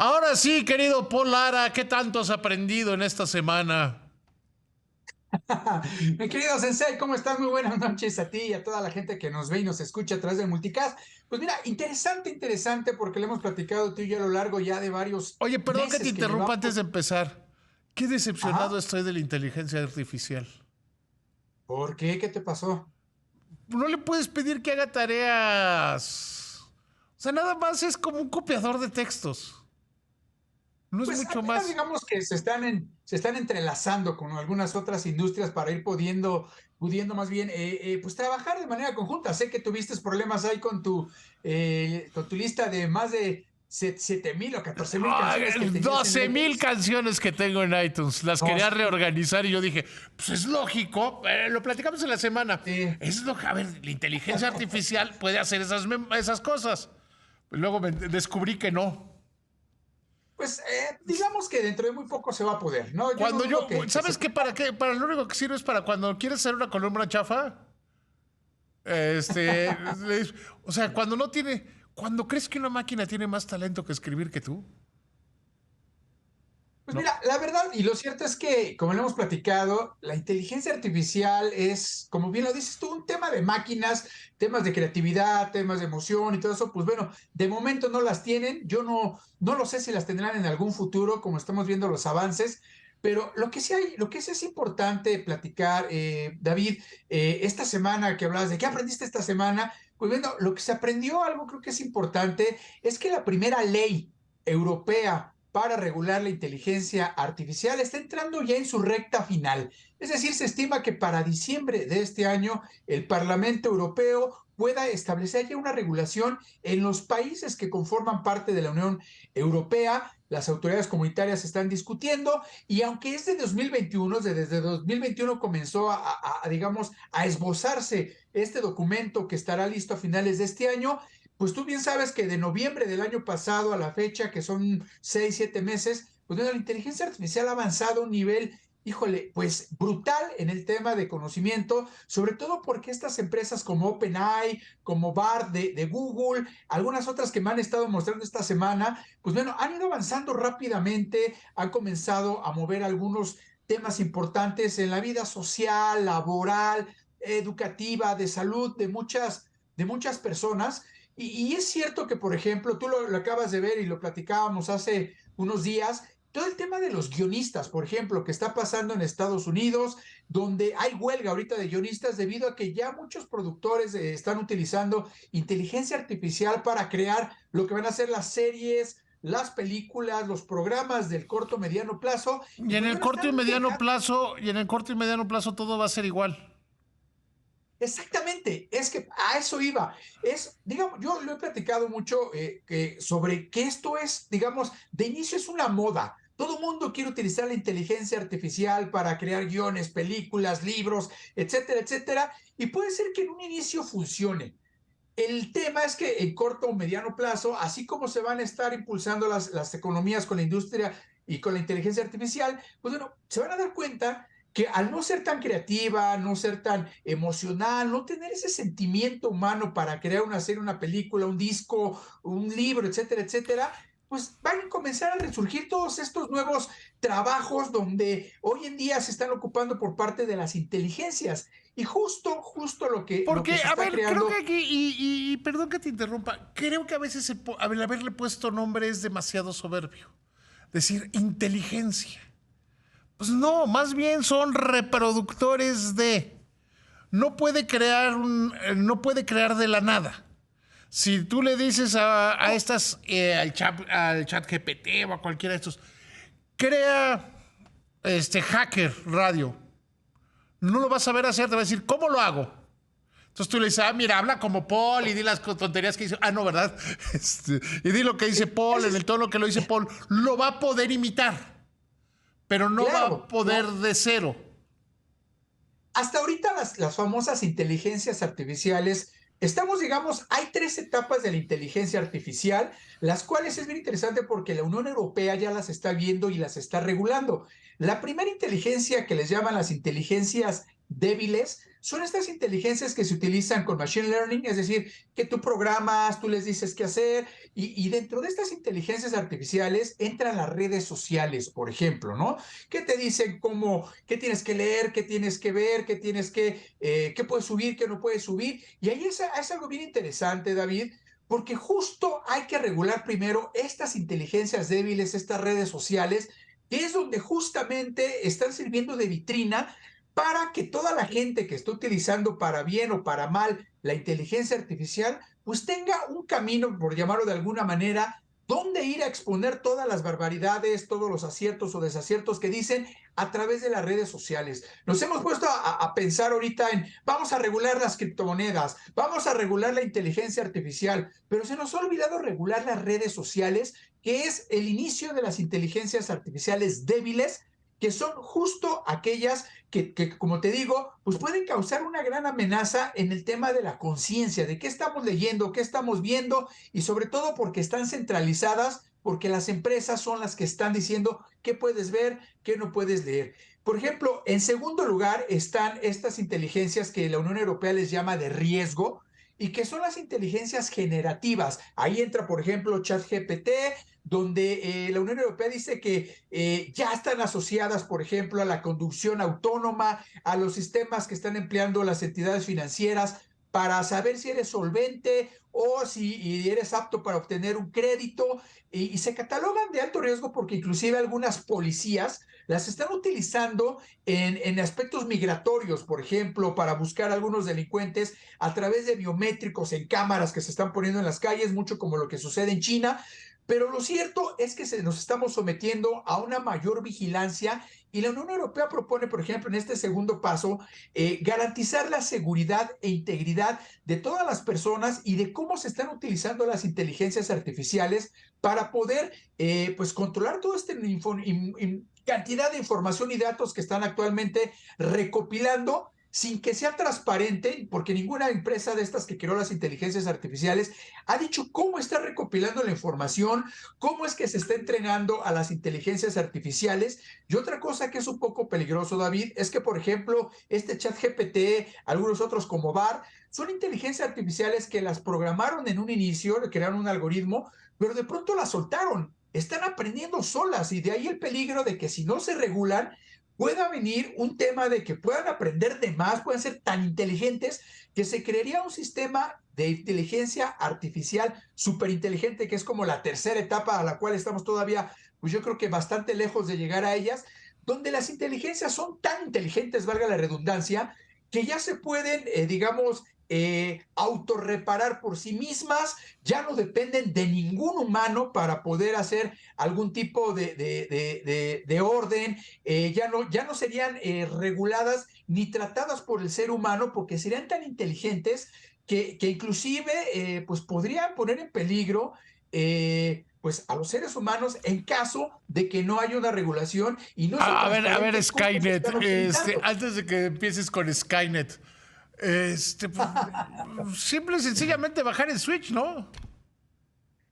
Ahora sí, querido Paul Lara, ¿qué tanto has aprendido en esta semana? Mi querido Sensei, ¿cómo estás? Muy buenas noches a ti y a toda la gente que nos ve y nos escucha a través del multicast. Pues mira, interesante porque lo hemos platicado tú y yo a lo largo ya de varios Oye, perdón que te meses que interrumpa antes de llevamos. empezar. Qué decepcionado Ajá. estoy de la inteligencia artificial. ¿Por qué? ¿Qué te pasó? No le puedes pedir que haga tareas. O sea, nada más es como un copiador de textos. No es Pues mucho apenas más. digamos que se están entrelazando con algunas otras industrias para ir pudiendo más bien pues trabajar de manera conjunta. Sé que tuviste problemas ahí con tu lista de más de 7,000 o 14,000 Ay, canciones que tenías en 12,000 iTunes. canciones que tengo en iTunes. Las No, quería sí, reorganizar y yo dije, pues es lógico. Lo platicamos en la semana. sí. Es lo que, a ver, la inteligencia artificial puede hacer esas cosas. Luego descubrí que no. Pues digamos que dentro de muy poco se va a poder, ¿no? Yo no Cuando dudo yo, que se ¿sabes qué? ¿Para pueda. qué? Para lo único que sirve es para cuando quieres hacer una columna chafa. Este, o sea, cuando crees que una máquina tiene más talento que escribir que tú, Pues ¿no? mira, la verdad, y lo cierto es que, como lo hemos platicado, la inteligencia artificial es, como bien lo dices tú, un tema de máquinas, temas de creatividad, temas de emoción y todo eso. Pues bueno, de momento no las tienen. Yo no lo sé si las tendrán en algún futuro, como estamos viendo los avances. Pero lo que sí es importante platicar, David, esta semana que hablabas de qué aprendiste esta semana, pues bueno, lo que se aprendió, algo creo que es importante, es que la primera ley europea para regular la inteligencia artificial está entrando ya en su recta final. Es decir, se estima que para diciembre de este año el Parlamento Europeo pueda establecer ya una regulación en los países que conforman parte de la Unión Europea. Las autoridades comunitarias están discutiendo y aunque es de 2021, desde 2021 comenzó digamos, a esbozarse este documento que estará listo a finales de este año, pues tú bien sabes que de noviembre del año pasado a la fecha, que son 6, 7 meses, pues bueno, la inteligencia artificial ha avanzado a un nivel, híjole, pues brutal en el tema de conocimiento, sobre todo porque estas empresas como OpenAI, como BARD de Google, algunas otras que me han estado mostrando esta semana, pues bueno, han ido avanzando rápidamente, han comenzado a mover algunos temas importantes en la vida social, laboral, educativa, de salud de muchas personas. Y es cierto que, por ejemplo, tú lo acabas de ver y lo platicábamos hace unos días, todo el tema de los guionistas, por ejemplo, que está pasando en Estados Unidos, donde hay huelga ahorita de guionistas debido a que ya muchos productores están utilizando inteligencia artificial para crear lo que van a ser las series, las películas, los programas del corto mediano plazo, y Y en pues el bueno, corto están y mediano dejando. plazo, todo va a ser igual. Exactamente, es que a eso iba. Es, digamos, yo lo he platicado mucho sobre que esto es, digamos, de inicio es una moda. Todo mundo quiere utilizar la inteligencia artificial para crear guiones, películas, libros, etcétera, etcétera. Y puede ser que en un inicio funcione. El tema es que en corto o mediano plazo, así como se van a estar impulsando las economías con la industria y con la inteligencia artificial, pues bueno, se van a dar cuenta que al no ser tan creativa, no ser tan emocional, no tener ese sentimiento humano para crear una serie, una película, un disco, un libro, etcétera, etcétera, pues van a comenzar a resurgir todos estos nuevos trabajos donde hoy en día se están ocupando por parte de las inteligencias. Y justo lo que Porque, se a está ver, creo que creando. aquí, y perdón que te interrumpa, creo que a veces el haberle puesto nombre es demasiado soberbio. Decir inteligencia. Pues no, más bien son reproductores de. No puede crear de la nada. Si tú le dices a estas, al chat GPT o a cualquiera de estos, crea hacker radio, no lo vas a saber hacer, te va a decir, ¿cómo lo hago? Entonces tú le dices, mira, habla como Paul y di las tonterías que dice. Ah, no, ¿verdad? Y di lo que dice Paul Ese en es, el tono que lo dice Paul. Lo va a poder imitar, pero no va a claro, poder claro. de cero. Hasta ahorita las famosas inteligencias artificiales, estamos, digamos, hay tres etapas de la inteligencia artificial, las cuales es bien interesante porque la Unión Europea ya las está viendo y las está regulando. La primera inteligencia que les llaman las inteligencias débiles son estas inteligencias que se utilizan con Machine Learning, es decir, que tú programas, tú les dices qué hacer, y dentro de estas inteligencias artificiales entran las redes sociales, por ejemplo, ¿no? Que te dicen cómo, qué tienes que leer, qué tienes que ver, qué puedes subir, qué no puedes subir. Y ahí es algo bien interesante, David, porque justo hay que regular primero estas inteligencias débiles, estas redes sociales, que es donde justamente están sirviendo de vitrina para que toda la gente que está utilizando para bien o para mal la inteligencia artificial, pues tenga un camino, por llamarlo de alguna manera, donde ir a exponer todas las barbaridades, todos los aciertos o desaciertos que dicen a través de las redes sociales. Nos hemos puesto a pensar ahorita en, vamos a regular las criptomonedas, vamos a regular la inteligencia artificial, pero se nos ha olvidado regular las redes sociales, que es el inicio de las inteligencias artificiales débiles, que son justo aquellas que, como te digo, pues pueden causar una gran amenaza en el tema de la conciencia, de qué estamos leyendo, qué estamos viendo, y sobre todo porque están centralizadas, porque las empresas son las que están diciendo qué puedes ver, qué no puedes leer. Por ejemplo, en segundo lugar están estas inteligencias que la Unión Europea les llama de riesgo, y que son las inteligencias generativas. Ahí entra, por ejemplo, ChatGPT, donde la Unión Europea dice que ya están asociadas, por ejemplo, a la conducción autónoma, a los sistemas que están empleando las entidades financieras para saber si eres solvente o si eres apto para obtener un crédito, y se catalogan de alto riesgo porque inclusive algunas policías las están utilizando en aspectos migratorios, por ejemplo, para buscar a algunos delincuentes a través de biométricos en cámaras que se están poniendo en las calles, mucho como lo que sucede en China. Pero lo cierto es que nos estamos sometiendo a una mayor vigilancia, y la Unión Europea propone, por ejemplo, en este segundo paso, garantizar la seguridad e integridad de todas las personas y de cómo se están utilizando las inteligencias artificiales para poder pues controlar toda esta cantidad de información y datos que están actualmente recopilando, sin que sea transparente, porque ninguna empresa de estas que creó las inteligencias artificiales ha dicho cómo está recopilando la información, cómo es que se está entrenando a las inteligencias artificiales. Y otra cosa que es un poco peligroso, David, es que, por ejemplo, este ChatGPT, algunos otros como BAR, son inteligencias artificiales que las programaron en un inicio, crearon un algoritmo, pero de pronto las soltaron. Están aprendiendo solas, y de ahí el peligro de que si no se regulan, pueda venir un tema de que puedan aprender de más, puedan ser tan inteligentes que se crearía un sistema de inteligencia artificial súper inteligente, que es como la tercera etapa a la cual estamos todavía, pues yo creo que bastante lejos de llegar a ellas, donde las inteligencias son tan inteligentes, valga la redundancia, que ya se pueden, digamos, autorreparar por sí mismas, ya no dependen de ningún humano para poder hacer algún tipo de orden, ya no serían reguladas ni tratadas por el ser humano, porque serían tan inteligentes que inclusive pues podrían poner en peligro pues a los seres humanos en caso de que no haya una regulación y no sea A ver, transparente cómo se Skynet, están utilizando. antes de que empieces con Skynet, pues, simple y sencillamente bajar el switch, ¿no?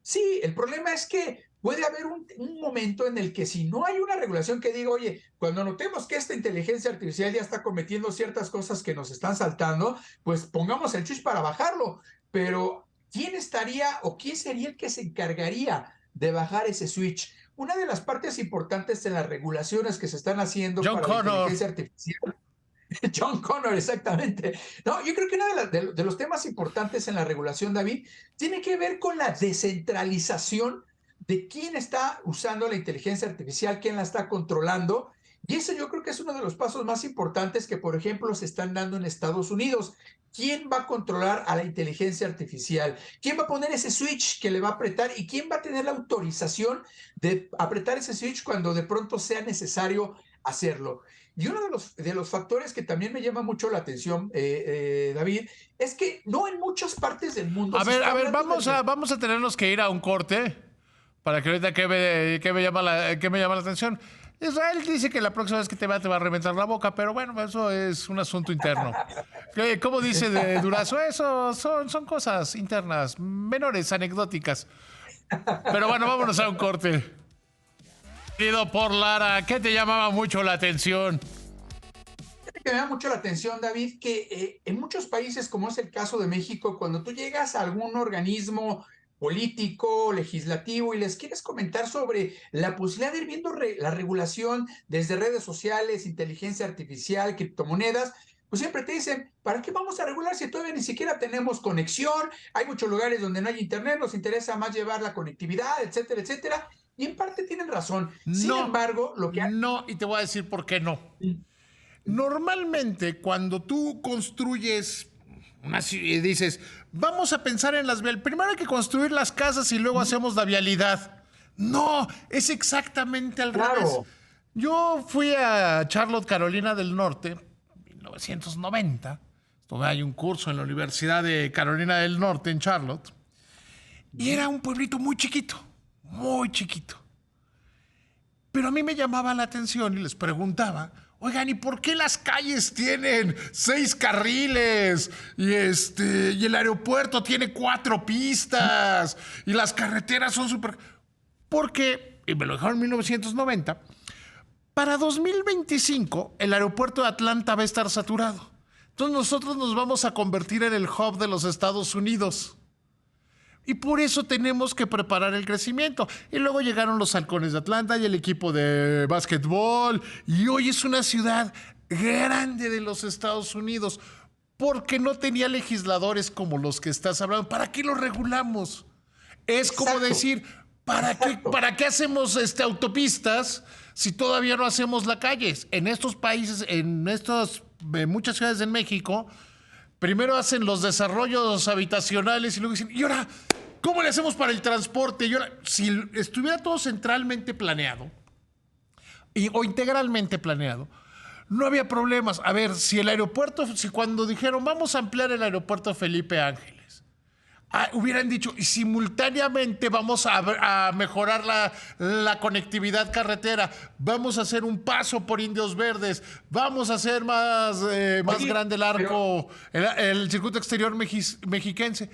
Sí, el problema es que puede haber un momento en el que si no hay una regulación que diga, oye, cuando notemos que esta inteligencia artificial ya está cometiendo ciertas cosas que nos están saltando, pues pongamos el switch para bajarlo. Pero ¿quién estaría o quién sería el que se encargaría de bajar ese switch? Una de las partes importantes en las regulaciones que se están haciendo John para la Connor. inteligencia artificial. John Connor, exactamente. No, yo creo que uno de los temas importantes en la regulación, David, tiene que ver con la descentralización de quién está usando la inteligencia artificial, quién la está controlando. Y eso yo creo que es uno de los pasos más importantes que, por ejemplo, se están dando en Estados Unidos. ¿Quién va a controlar a la inteligencia artificial? ¿Quién va a poner ese switch que le va a apretar? ¿Y quién va a tener la autorización de apretar ese switch cuando de pronto sea necesario hacerlo? Y uno de los factores que también me llama mucho la atención, David, es que no en muchas partes del mundo se está A ver, hablando de... vamos a tenernos que ir a un corte para que ahorita que me llama la atención. Israel dice que la próxima vez que te va a reventar la boca, pero bueno, eso es un asunto interno. ¿Cómo dice de Durazo? Eso son cosas internas, menores, anecdóticas. Pero bueno, vámonos a un corte. Querido por Lara, ¿qué te llamaba mucho la atención? que me da mucho la atención, David, que en muchos países, como es el caso de México, cuando tú llegas a algún organismo político, legislativo, y les quieres comentar sobre la posibilidad de ir viendo la regulación desde redes sociales, inteligencia artificial, criptomonedas, pues siempre te dicen, ¿para qué vamos a regular si todavía ni siquiera tenemos conexión? Hay muchos lugares donde no hay internet, nos interesa más llevar la conectividad, etcétera, etcétera. Y en parte tienen razón. Sin No, embargo, lo que... no, y te voy a decir por qué no. Normalmente, cuando tú construyes y dices, vamos a pensar en las vialidades, primero hay que construir las casas y luego hacemos la vialidad. No, es exactamente al revés. Claro. Yo fui a Charlotte, Carolina del Norte, en 1990. Tuve ahí un curso en la Universidad de Carolina del Norte, en Charlotte. Y era un pueblito muy chiquito, muy chiquito. Pero a mí me llamaba la atención y les preguntaba, oigan, ¿y por qué las calles tienen 6 carriles? Y el aeropuerto tiene 4 pistas. Y las carreteras son súper... Porque, y me lo dejaron en 1990, para 2025 el aeropuerto de Atlanta va a estar saturado. Entonces nosotros nos vamos a convertir en el hub de los Estados Unidos. Y por eso tenemos que preparar el crecimiento. Y luego llegaron los Halcones de Atlanta y el equipo de básquetbol. Y hoy es una ciudad grande de los Estados Unidos. Porque no tenía legisladores como los que estás hablando. ¿Para qué lo regulamos? Es Exacto. como decir, ¿para qué hacemos autopistas si todavía no hacemos las calles? En estos países, en muchas ciudades en México, primero hacen los desarrollos habitacionales y luego dicen, ¿y ahora cómo le hacemos para el transporte? Y ahora, si estuviera todo centralmente planeado o integralmente planeado, no había problemas. A ver, si cuando dijeron vamos a ampliar el aeropuerto Felipe Ángeles, hubieran dicho, y simultáneamente vamos a mejorar la conectividad carretera, vamos a hacer un paso por Indios Verdes, vamos a hacer más grande el arco, el circuito exterior mexiquense.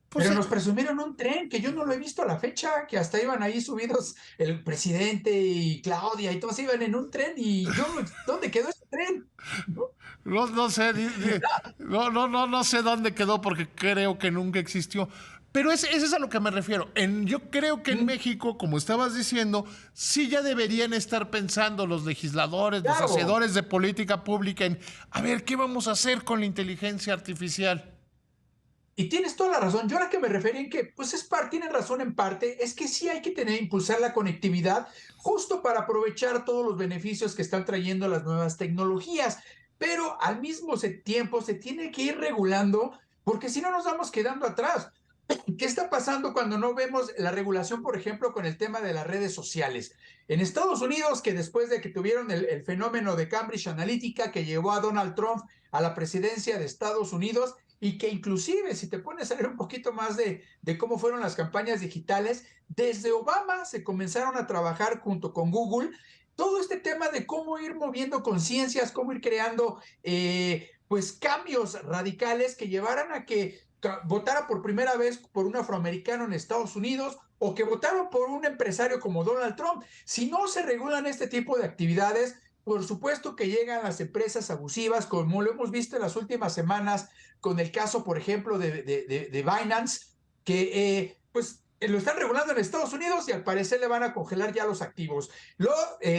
Pues, pero nos presumieron un tren que yo no lo he visto a la fecha, que hasta iban ahí subidos el presidente y Claudia y todos iban en un tren y yo, ¿dónde quedó ese tren? no sé, no sé dónde quedó porque creo que nunca existió. Pero eso es a lo que me refiero. Yo creo que en México, como estabas diciendo, sí ya deberían estar pensando los legisladores, Claro. los hacedores de política pública en, a ver, ¿qué vamos a hacer con la inteligencia artificial? Y tienes toda la razón. Yo a la que me refería en que, pues tienen razón en parte, es que sí hay que impulsar la conectividad justo para aprovechar todos los beneficios que están trayendo las nuevas tecnologías. Pero al mismo tiempo se tiene que ir regulando, porque si no nos vamos quedando atrás. ¿Qué está pasando cuando no vemos la regulación, por ejemplo, con el tema de las redes sociales? En Estados Unidos, que después de que tuvieron el fenómeno de Cambridge Analytica que llevó a Donald Trump a la presidencia de Estados Unidos, y que inclusive, si te pones a leer un poquito más de cómo fueron las campañas digitales, desde Obama se comenzaron a trabajar junto con Google todo este tema de cómo ir moviendo conciencias, cómo ir creando pues cambios radicales que llevaran a que votara por primera vez por un afroamericano en Estados Unidos o que votaron por un empresario como Donald Trump. Si no se regulan este tipo de actividades, por supuesto que llegan las empresas abusivas, como lo hemos visto en las últimas semanas con el caso, por ejemplo, de Binance, que pues lo están regulando en Estados Unidos y al parecer le van a congelar ya los activos. Lo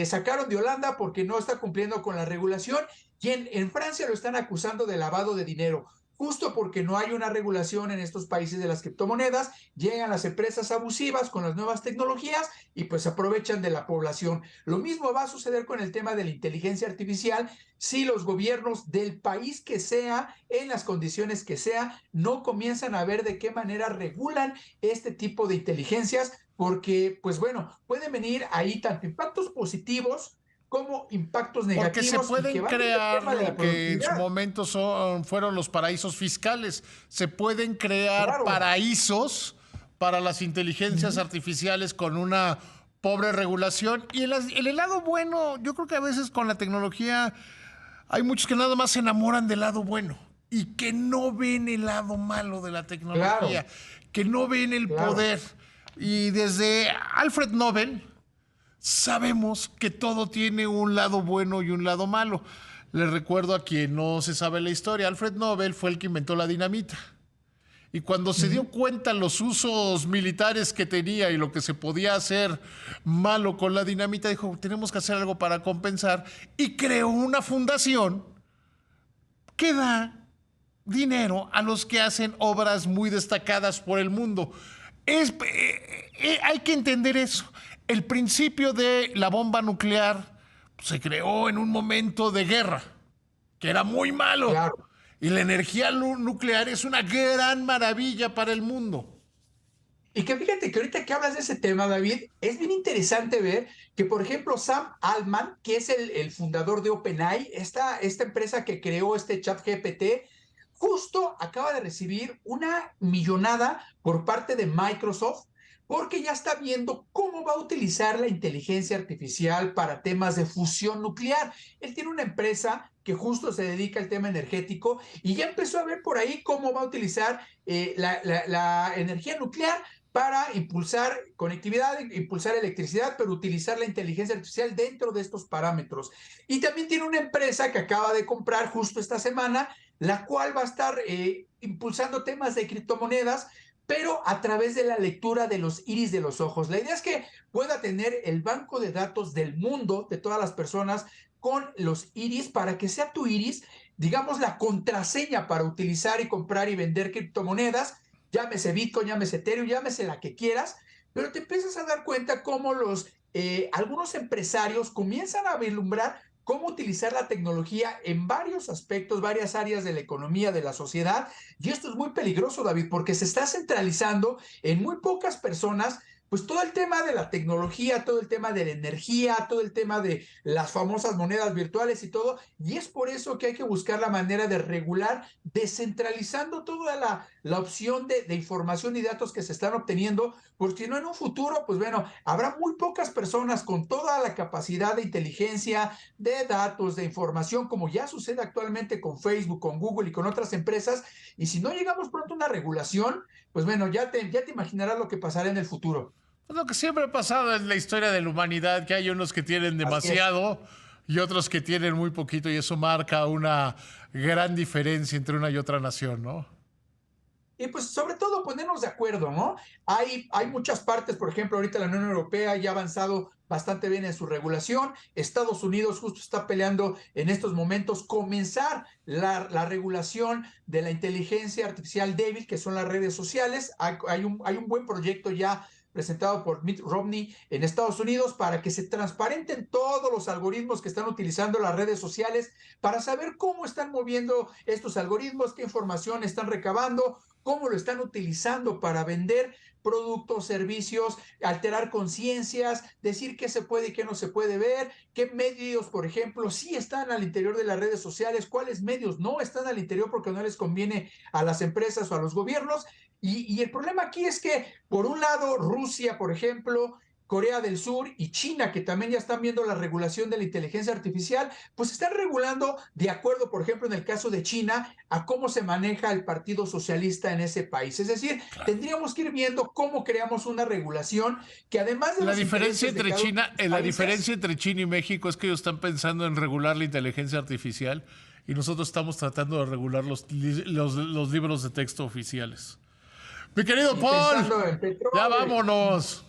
sacaron de Holanda porque no está cumpliendo con la regulación y en Francia lo están acusando de lavado de dinero. Justo porque no hay una regulación en estos países de las criptomonedas, llegan las empresas abusivas con las nuevas tecnologías y pues aprovechan de la población. Lo mismo va a suceder con el tema de la inteligencia artificial si los gobiernos del país que sea, en las condiciones que sea, no comienzan a ver de qué manera regulan este tipo de inteligencias, porque pues bueno, pueden venir ahí tanto impactos positivos como impactos Porque se negativos y que pueden van en el crear tema de la lo que en su productividad. momento fueron los paraísos fiscales. Se pueden crear Claro. paraísos para las inteligencias artificiales con una pobre regulación. Y el lado bueno, yo creo que a veces con la tecnología hay muchos que nada más se enamoran del lado bueno y que no ven el lado malo de la Claro, tecnología, que no ven el claro. poder. Y desde Alfred Nobel sabemos que todo tiene un lado bueno y un lado malo. Les recuerdo a quien no se sabe la historia, Alfred Nobel fue el que inventó la dinamita. Y cuando se dio cuenta los usos militares que tenía y lo que se podía hacer malo con la dinamita, dijo, tenemos que hacer algo para compensar. Y creó una fundación que da dinero a los que hacen obras muy destacadas por el mundo. Hay que entender eso. El principio de la bomba nuclear se creó en un momento de guerra, que era muy malo. Claro. Y la energía nuclear es una gran maravilla para el mundo. Y que fíjate que ahorita que hablas de ese tema, David, es bien interesante ver que, por ejemplo, Sam Altman, que es el fundador de OpenAI, esta empresa que creó este chat GPT, justo acaba de recibir una millonada por parte de Microsoft porque ya está viendo cómo va a utilizar la inteligencia artificial para temas de fusión nuclear. Él tiene una empresa que justo se dedica al tema energético y ya empezó a ver por ahí cómo va a utilizar la energía nuclear para impulsar conectividad, impulsar electricidad, pero utilizar la inteligencia artificial dentro de estos parámetros. Y también tiene una empresa que acaba de comprar justo esta semana, la cual va a estar impulsando temas de criptomonedas, pero a través de la lectura de los iris de los ojos. La idea es que pueda tener el banco de datos del mundo, de todas las personas, con los iris, para que sea tu iris, digamos, la contraseña para utilizar y comprar y vender criptomonedas, llámese Bitcoin, llámese Ethereum, llámese la que quieras, pero te empiezas a dar cuenta cómo algunos empresarios comienzan a vislumbrar cómo utilizar la tecnología en varios aspectos, varias áreas de la economía, de la sociedad. Y esto es muy peligroso, David, porque se está centralizando en muy pocas personas, pues todo el tema de la tecnología, todo el tema de la energía, todo el tema de las famosas monedas virtuales y todo. Y es por eso que hay que buscar la manera de regular, descentralizando toda la opción de información y datos que se están obteniendo, porque si no en un futuro, pues bueno, habrá muy pocas personas con toda la capacidad de inteligencia, de datos, de información, como ya sucede actualmente con Facebook, con Google y con otras empresas. Y si no llegamos pronto a una regulación, pues bueno, ya te imaginarás lo que pasará en el futuro. Es lo que siempre ha pasado en la historia de la humanidad, que hay unos que tienen Así es. demasiado y otros que tienen muy poquito, y eso marca una gran diferencia entre una y otra nación, ¿no? Y pues sobre todo ponernos de acuerdo, ¿no? Hay muchas partes, por ejemplo, ahorita la Unión Europea ya ha avanzado bastante bien en su regulación. Estados Unidos justo está peleando en estos momentos comenzar la regulación de la inteligencia artificial débil, que son las redes sociales. Hay un buen proyecto ya presentado por Mitt Romney en Estados Unidos para que se transparenten todos los algoritmos que están utilizando las redes sociales para saber cómo están moviendo estos algoritmos, qué información están recabando, cómo lo están utilizando para vender productos, servicios, alterar conciencias, decir qué se puede y qué no se puede ver, qué medios, por ejemplo, sí están al interior de las redes sociales, cuáles medios no están al interior porque no les conviene a las empresas o a los gobiernos. Y el problema aquí es que, por un lado, Rusia, por ejemplo, Corea del Sur y China, que también ya están viendo la regulación de la inteligencia artificial, pues están regulando de acuerdo, por ejemplo, en el caso de China, a cómo se maneja el Partido Socialista en ese país. Es decir, tendríamos que ir viendo cómo creamos una regulación que, además de La los diferencia intereses de entre cada uno de China, los la países, diferencia entre China y México es que ellos están pensando en regular la inteligencia artificial y nosotros estamos tratando de regular los libros de texto oficiales. Mi querido y Paul, pensando en ya petróleo. vámonos.